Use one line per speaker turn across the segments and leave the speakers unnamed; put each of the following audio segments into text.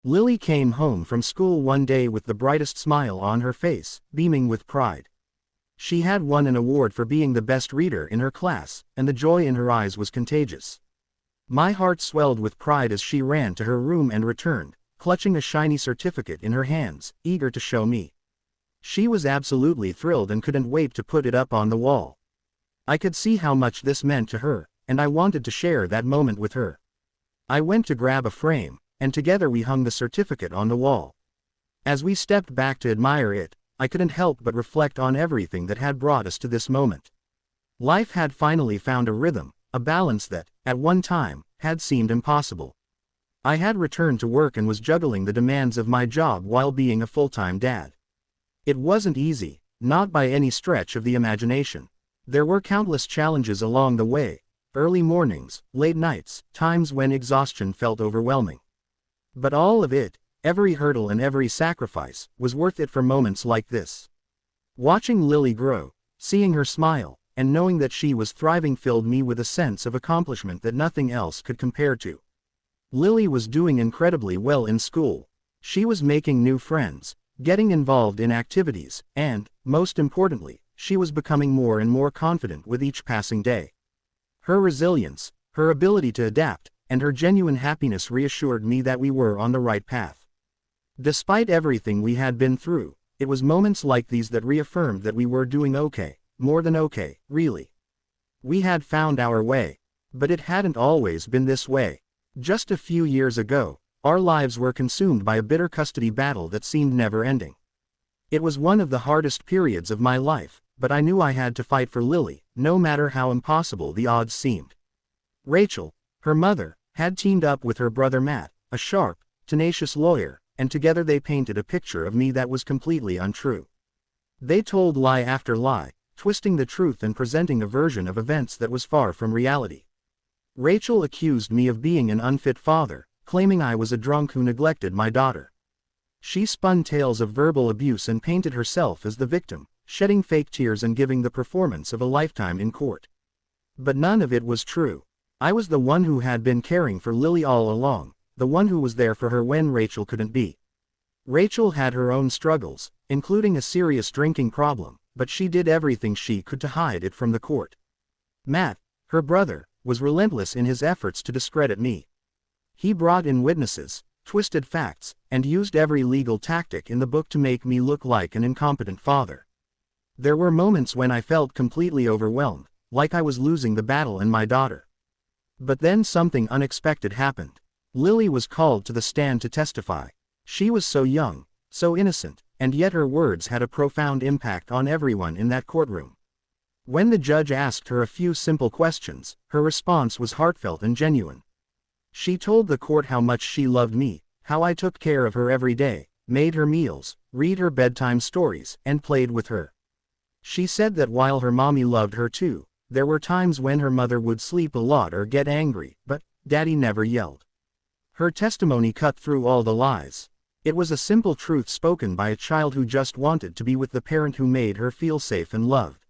Lily came home from school one day with the brightest smile on her face, beaming with pride. She had won an award for being the best reader in her class, and the joy in her eyes was contagious. My heart swelled with pride as she ran to her room and returned, clutching a shiny certificate in her hands, eager to show me. She was absolutely thrilled and couldn't wait to put it up on the wall. I could see how much this meant to her, and I wanted to share that moment with her. I went to grab a frame, and together we hung the certificate on the wall. As we stepped back to admire it, I couldn't help but reflect on everything that had brought us to this moment. Life had finally found a rhythm, a balance that, at one time, had seemed impossible. I had returned to work and was juggling the demands of my job while being a full-time dad. It wasn't easy, not by any stretch of the imagination. There were countless challenges along the way, early mornings, late nights, times when exhaustion felt overwhelming. But all of it, every hurdle and every sacrifice, was worth it for moments like this. Watching Lily grow, seeing her smile, and knowing that she was thriving filled me with a sense of accomplishment that nothing else could compare to. Lily was doing incredibly well in school. She was making new friends, getting involved in activities, and, most importantly, she was becoming more and more confident with each passing day. Her resilience, her ability to adapt, and her genuine happiness reassured me that we were on the right path. Despite everything we had been through, it was moments like these that reaffirmed that we were doing okay, more than okay, really. We had found our way. But it hadn't always been this way. Just a few years ago, our lives were consumed by a bitter custody battle that seemed never-ending. It was one of the hardest periods of my life, but I knew I had to fight for Lily, no matter how impossible the odds seemed. Rachel, her mother, had teamed up with her brother Matt, a sharp, tenacious lawyer, and together they painted a picture of me that was completely untrue. They told lie after lie, twisting the truth and presenting a version of events that was far from reality. Rachel accused me of being an unfit father, claiming I was a drunk who neglected my daughter. She spun tales of verbal abuse and painted herself as the victim, shedding fake tears and giving the performance of a lifetime in court. But none of it was true. I was the one who had been caring for Lily all along, the one who was there for her when Rachel couldn't be. Rachel had her own struggles, including a serious drinking problem, but she did everything she could to hide it from the court. Matt, her brother, was relentless in his efforts to discredit me. He brought in witnesses, twisted facts, and used every legal tactic in the book to make me look like an incompetent father. There were moments when I felt completely overwhelmed, like I was losing the battle in my daughter. But then something unexpected happened. Lily was called to the stand to testify. She was so young, so innocent, and yet her words had a profound impact on everyone in that courtroom. When the judge asked her a few simple questions, her response was heartfelt and genuine. She told the court how much she loved me, how I took care of her every day, made her meals, read her bedtime stories, and played with her. She said that while her mommy loved her too, there were times when her mother would sleep a lot or get angry, but Daddy never yelled. Her testimony cut through all the lies. It was a simple truth spoken by a child who just wanted to be with the parent who made her feel safe and loved.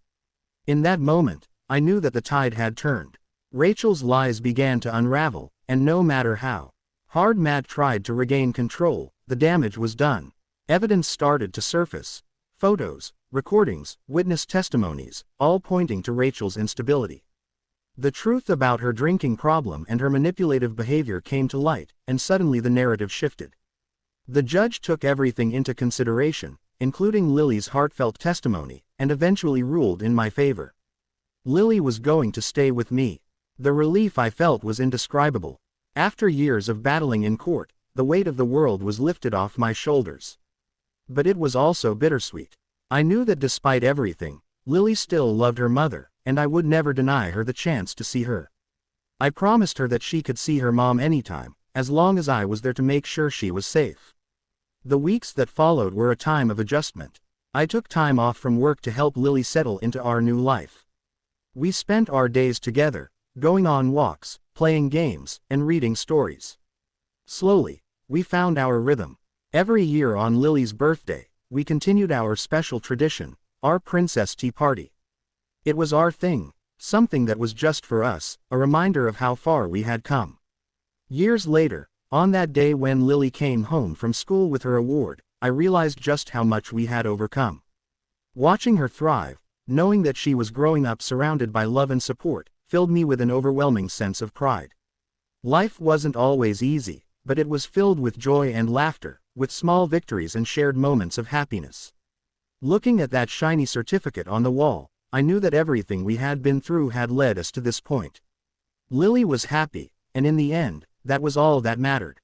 In that moment, I knew that the tide had turned. Rachel's lies began to unravel, and no matter how hard Matt tried to regain control, the damage was done. Evidence started to surface. Photos, recordings, witness testimonies, all pointing to Rachel's instability. The truth about her drinking problem and her manipulative behavior came to light, and suddenly the narrative shifted. The judge took everything into consideration, including Lily's heartfelt testimony, and eventually ruled in my favor. Lily was going to stay with me. The relief I felt was indescribable. After years of battling in court, the weight of the world was lifted off my shoulders. But it was also bittersweet. I knew that despite everything, Lily still loved her mother, and I would never deny her the chance to see her. I promised her that she could see her mom anytime, as long as I was there to make sure she was safe. The weeks that followed were a time of adjustment. I took time off from work to help Lily settle into our new life. We spent our days together, going on walks, playing games, and reading stories. Slowly, we found our rhythm. Every year on Lily's birthday, we continued our special tradition, our princess tea party. It was our thing, something that was just for us, a reminder of how far we had come. Years later, On that day when Lily came home from school with her award, I realized just how much we had overcome. Watching her thrive, knowing that she was growing up surrounded by love and support, filled me with an overwhelming sense of pride. Life wasn't always easy, but it was filled with joy and laughter, with small victories and shared moments of happiness. Looking at that shiny certificate on the wall, I knew that everything we had been through had led us to this point. Lily was happy, and in the end, that was all that mattered.